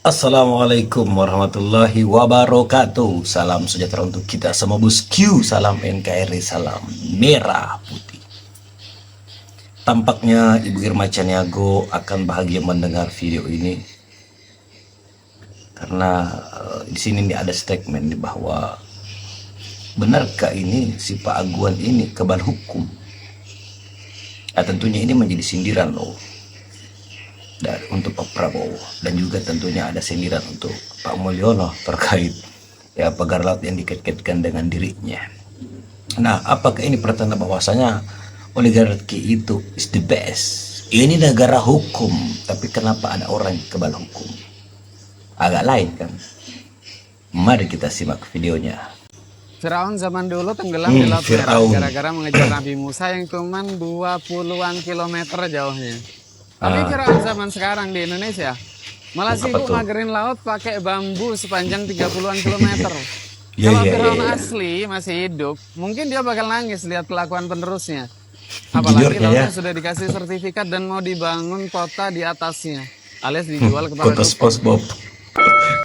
Assalamualaikum warahmatullahi wabarakatuh. Salam sejahtera untuk kita semua bosku. Salam NKRI, salam merah putih. Tampaknya Ibu Irma Chaniago akan bahagia mendengar video ini karena di sini nih ada statement nih bahwa benarkah ini si Pak Aguan ini kebal hukum? Nah, tentunya ini menjadi sindiran loh untuk Pak Prabowo, dan juga tentunya ada sindiran untuk Pak Mulyono terkait ya pagar laut yang dikait-kaitkan dengan dirinya. Nah, apakah ini pertanda bahwasanya oligarki itu is the best? Ini negara hukum, tapi kenapa ada orang kebal hukum? Agak lain kan? Mari kita simak videonya. Firaun zaman dulu tenggelam di Laut Merah gara-gara mengejar Nabi Musa yang cuma 20-an kilometer jauhnya. Tapi Firaun zaman sekarang di Indonesia malah sibuk magerin laut pakai bambu sepanjang 30-an kilometer. Kalau Firaun asli masih hidup, mungkin dia bakal nangis lihat kelakuan penerusnya. Apalagi lautnya sudah dikasih sertifikat dan mau dibangun kota di atasnya, alias dijual kepada kota SpongeBob.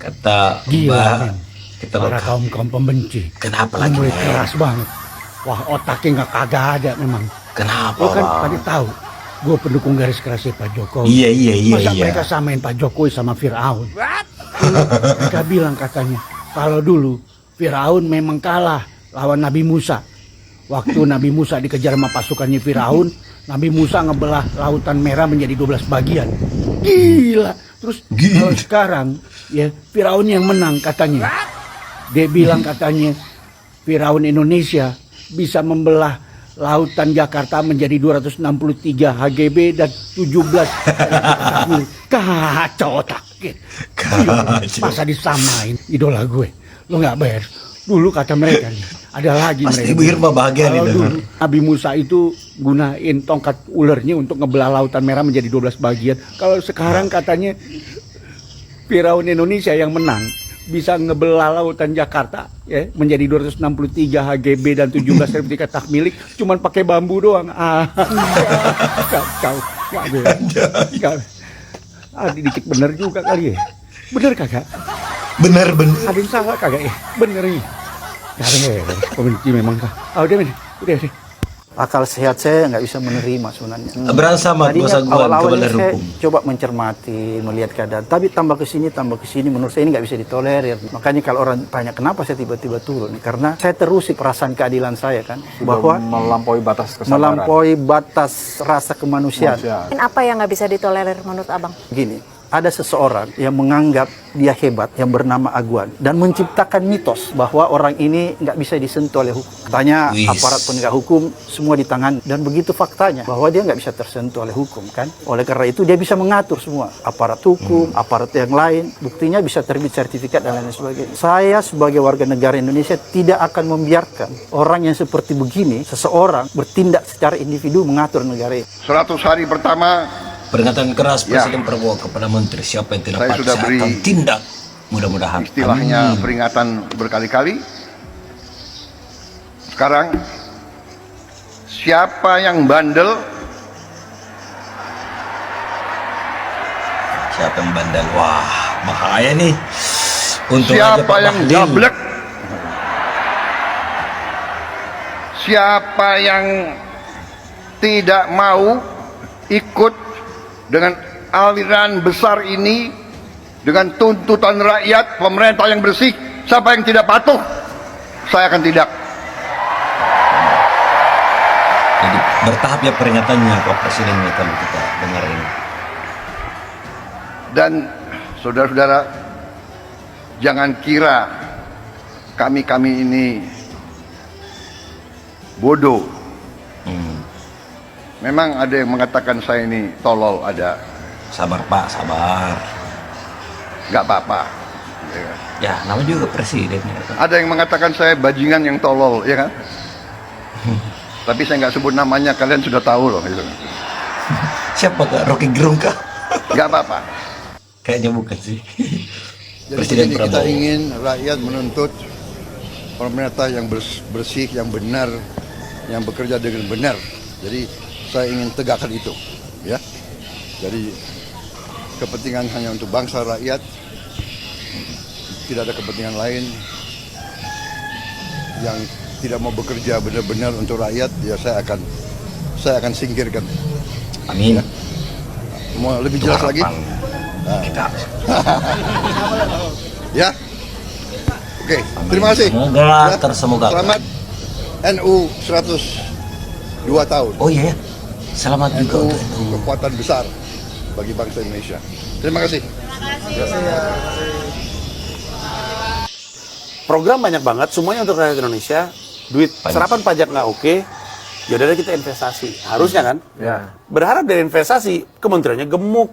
Kata gila, kita para kaum pembenci. Kenapa lagi? Mulai keras banget. Wah, otaknya nggak kagak ada memang. Kenapa? Lo kan tadi tahu, gue pendukung garis kerasnya Pak Jokowi. Iya. Masa mereka samain Pak Jokowi sama Firaun? Mereka bilang katanya, kalau dulu Firaun memang kalah lawan Nabi Musa. Waktu Nabi Musa dikejar sama pasukannya Firaun, Nabi Musa ngebelah lautan merah menjadi 12 bagian. Gila. Terus kalau sekarang ya Firaun yang menang katanya. Dia bilang katanya Firaun Indonesia bisa membelah lautan Jakarta menjadi 263 HGB dan 17 kacau otak. Masa disamain idola gue. Lo nggak bayar. Dulu kata mereka nih, ada lagi pasti mereka. Ibu Irma bahagia nih dulu Nabi Musa itu gunain tongkat ulernya untuk ngebelah lautan merah menjadi 12 bagian. Kalau sekarang katanya Firaun Indonesia yang menang bisa ngebelah lautan Jakarta ya menjadi 263 HGB dan 17 sertifikat hak milik cuman pakai bambu doang. Kacau. Dikit bener juga kali ya. Bener kagak? Bener. Ada yang salah kagak ya? Bener nih. Kagak pembenci memang kah? Udah. Akal sehat saya nggak bisa menerima sebenarnya. Berasa sama awal-awalnya saya coba mencermati, melihat keadaan. Tapi tambah ke sini, menurut saya ini nggak bisa ditolerir. Makanya kalau orang tanya kenapa saya tiba-tiba turun, karena saya terusik perasaan keadilan saya kan, bahwa melampaui batas kesabaran, melampaui batas rasa kemanusiaan. Apa yang nggak bisa ditolerir menurut abang? Gini. Ada seseorang yang menganggap dia hebat yang bernama Aguan dan menciptakan mitos bahwa orang ini nggak bisa disentuh oleh hukum. Katanya aparat penegak hukum semua di tangan, dan begitu faktanya bahwa dia nggak bisa tersentuh oleh hukum kan. Oleh karena itu dia bisa mengatur semua aparat hukum, aparat yang lain. Buktinya bisa terbit sertifikat dan lain sebagainya. Saya sebagai warga negara Indonesia tidak akan membiarkan orang yang seperti begini, seseorang bertindak secara individu mengatur negara ini. 100 hari pertama peringatan keras Presiden Prabowo kepada menteri siapa yang tidak patuh sudah beri akan tindak. Mudah-mudahan. Istilahnya peringatan berkali-kali. Sekarang siapa yang bandel? Siapa yang bandel? Wah, bahaya nih. Untuk siapa yang gablek? Siapa yang tidak mau ikut dengan aliran besar ini, dengan tuntutan rakyat, pemerintah yang bersih? Siapa yang tidak patuh? Saya akan tidak. Jadi bertahap ya peringatannya Pak Presiden kalau kita dengar ini. Dan saudara-saudara, jangan kira kami ini bodoh. Memang ada yang mengatakan saya ini tolol, ada. Sabar Pak, sabar. Nggak apa-apa. Ya, namanya juga presiden. Ada yang mengatakan saya bajingan yang tolol, ya kan? Tapi saya nggak sebut namanya, kalian sudah tahu loh. Gitu. Siapa kak? Rocky Gerung kah? Nggak apa-apa. Kayaknya bukan sih. Jadi Presiden kita Prabowo ingin rakyat menuntut pemerintah yang bersih, yang benar, yang bekerja dengan benar. Jadi saya ingin tegakkan itu, ya. Jadi kepentingan hanya untuk bangsa, rakyat, tidak ada kepentingan lain yang tidak mau bekerja benar-benar untuk rakyat, ya saya akan singkirkan. Amin. Mau lebih Itu jelas lagi? harapan kita. Ya. Oke, terima kasih. Semoga Ya, tersemoga. Selamat NU 102 tahun. Oh iya, ya. Selamat juga NU untuk NU. kekuatan besar bagi bangsa Indonesia. Terima kasih. Program banyak banget, semuanya untuk rakyat Indonesia. Duit serapan pajak nggak oke, ya udah deh kita investasi. Harusnya kan? Ya. Berharap dari investasi, kementeriannya gemuk.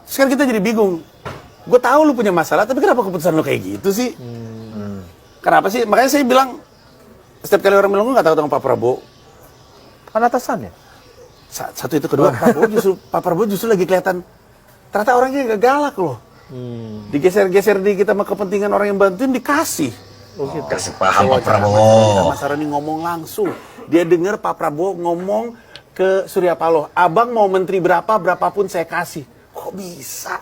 Sekarang kita jadi bingung. Gue tahu lu punya masalah, tapi kenapa keputusan lu kayak gitu sih? Kenapa sih? Makanya saya bilang, setiap kali orang bilang gue nggak tahu tentang Pak Prabowo. Kan atasannya. Satu itu, kedua Pak Prabowo justru lagi kelihatan. Ternyata orangnya gak galak loh. Digeser-geser di kita sama kepentingan orang yang bantuin dikasih. Kasih paham Pak Prabowo. Mas Saroni ngomong langsung. Dia dengar Pak Prabowo ngomong ke Surya Paloh, abang mau menteri berapapun saya kasih. Kok bisa?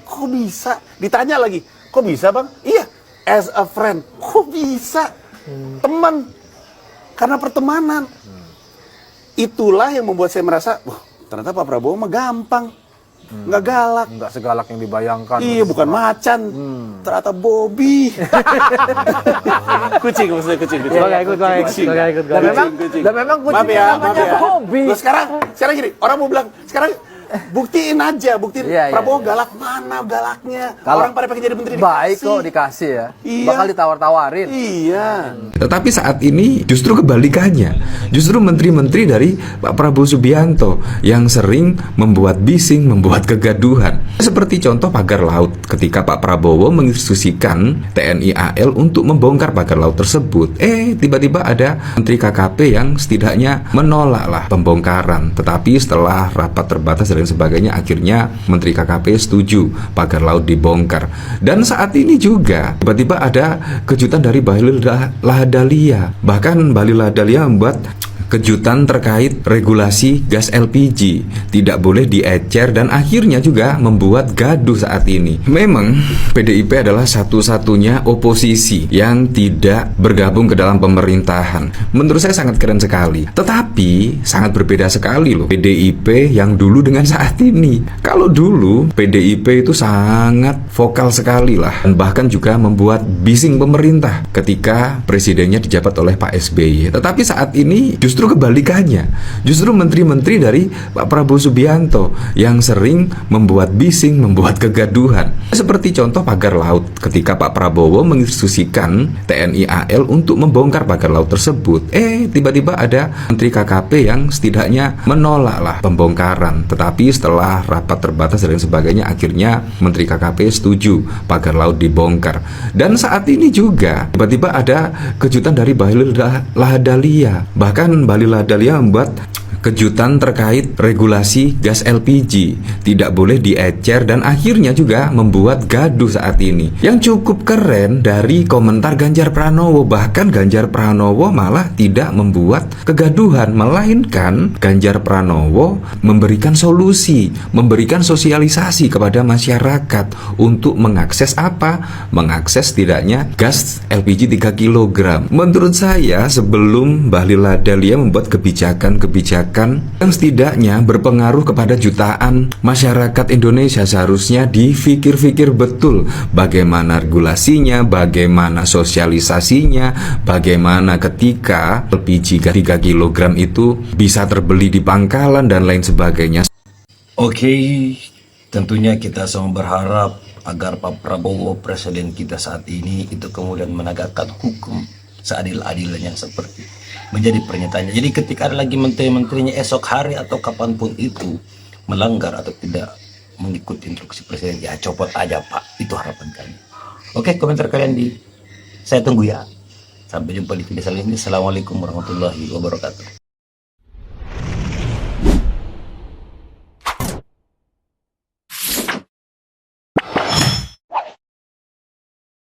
Kok bisa? Ditanya lagi, kok bisa bang? Iya, as a friend. Kok bisa? Teman. Karena pertemanan. Itulah yang membuat saya merasa, wah ternyata Pak Prabowo mah gampang. Nggak galak. Nggak segalak yang dibayangkan. Iya, bukan macan. Ternyata Bobby. Kucing maksudnya kucing. Kucing. Dan memang kucing Maaf ya, namanya Bobby. Loh, sekarang gini, orang mau bilang, sekarang buktiin aja, Iya, Prabowo iya. galak, mana galaknya? Kalau Orang pada pengen jadi menteri baik dikasih. kok dikasih ya. Iya. Bakal ditawar-tawarin. Iya. Tetapi saat ini justru kebalikannya. Justru menteri-menteri dari Pak Prabowo Subianto yang sering membuat bising, membuat kegaduhan. Seperti contoh pagar laut ketika Pak Prabowo menginstruksikan TNI AL untuk membongkar pagar laut tersebut. Tiba-tiba ada Menteri KKP yang setidaknya menolaklah pembongkaran. Tetapi setelah rapat terbatas dan sebagainya, akhirnya Menteri KKP setuju pagar laut dibongkar. Dan saat ini juga tiba-tiba ada kejutan dari Bahlil Lahadalia. Bahkan Bahlil Lahadalia membuat kejutan terkait regulasi gas LPG tidak boleh diecer dan akhirnya juga membuat gaduh saat ini. Memang PDIP adalah satu-satunya oposisi yang tidak bergabung ke dalam pemerintahan. Menurut saya sangat keren sekali. Tetapi sangat berbeda sekali loh PDIP yang dulu dengan saat ini. Kalau dulu PDIP itu sangat vokal sekali lah, dan bahkan juga membuat bising pemerintah ketika presidennya dijabat oleh Pak SBY. Tetapi saat ini justru kebalikannya. Justru menteri-menteri dari Pak Prabowo Subianto yang sering membuat bising, membuat kegaduhan. Seperti contoh pagar laut ketika Pak Prabowo menginstruksikan TNI AL untuk membongkar pagar laut tersebut. Tiba-tiba ada Menteri KKP yang setidaknya menolaklah pembongkaran. Tetapi setelah rapat terbatas dan sebagainya, akhirnya Menteri KKP setuju pagar laut dibongkar. Dan saat ini juga tiba-tiba ada kejutan dari Bahlil Lahadalia. Bahkan Bahlil Lahadalia membuat kejutan terkait regulasi gas LPG tidak boleh diecer dan akhirnya juga membuat gaduh saat ini. Yang cukup keren dari komentar Ganjar Pranowo, bahkan Ganjar Pranowo malah tidak membuat kegaduhan, melainkan Ganjar Pranowo memberikan solusi, memberikan sosialisasi kepada masyarakat untuk mengakses apa? Mengakses tidaknya gas LPG 3 kg. Menurut saya sebelum Bahlil Lahadalia membuat kebijakan yang setidaknya berpengaruh kepada jutaan masyarakat Indonesia, seharusnya dipikir-pikir betul bagaimana regulasinya, bagaimana sosialisasinya, bagaimana ketika LPG 3 kg itu bisa terbeli di pangkalan dan lain sebagainya. Oke, tentunya kita semua berharap agar Pak Prabowo, presiden kita saat ini, itu kemudian menegakkan hukum seadil-adilnya seperti menjadi pernyataannya. Jadi ketika ada lagi menteri-menterinya esok hari atau kapanpun itu melanggar atau tidak mengikuti instruksi presiden, ya copot aja Pak. Itu harapan kami. Oke, komentar kalian saya tunggu ya. Sampai jumpa di video selanjutnya. Assalamualaikum warahmatullahi wabarakatuh.